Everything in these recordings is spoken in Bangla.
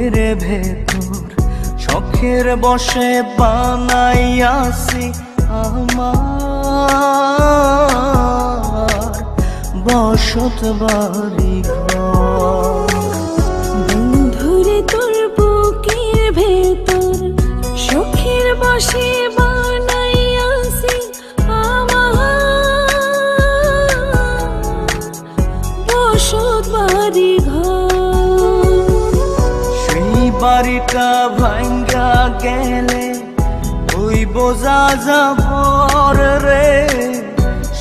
বুকের ভেতর শখের বসে বানাইয়াছি আমার বসত বাড়ি ঘর। বন্ধুরে তোর বুকের ভেতর শখের বসে বানাইয়াছি আমার বসত বাড়ি ঘর। সেই বাড়িটা ভাঙ্গা গেলে ওই বোঝা যাবর রে,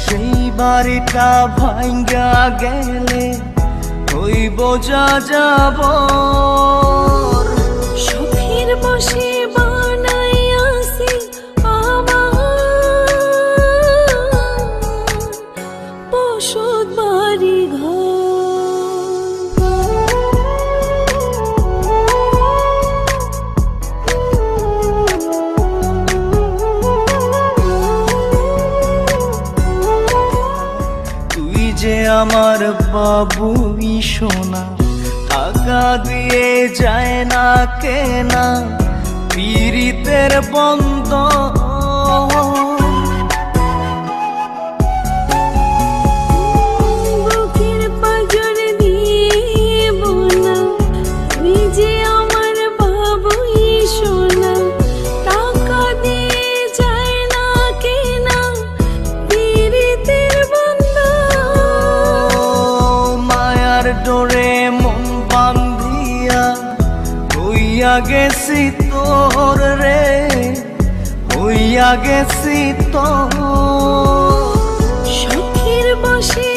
সেই বাড়িটা ভাঙ্গা গেলে ওই বোঝা যাবর। শখের বসে বানাইয়াছি আমার বসত বাড়ি ঘর। তুই যে আমার বাবুই সোনা, টাকা দিয়ে যায় না কেনা পীড়িতের বন্ধ। বুকের পাঁজর দিয়ে বোনা, তুই যে আমার বাবুই সোনা, টাকা দিয়ে যায় না কেনা পীড়িতের বন্ধন। মায়ার ডোরে মন বান্ধিয়া হইয়া গেছি তোর রে, হইয়া গেছি তোর। শখের বসে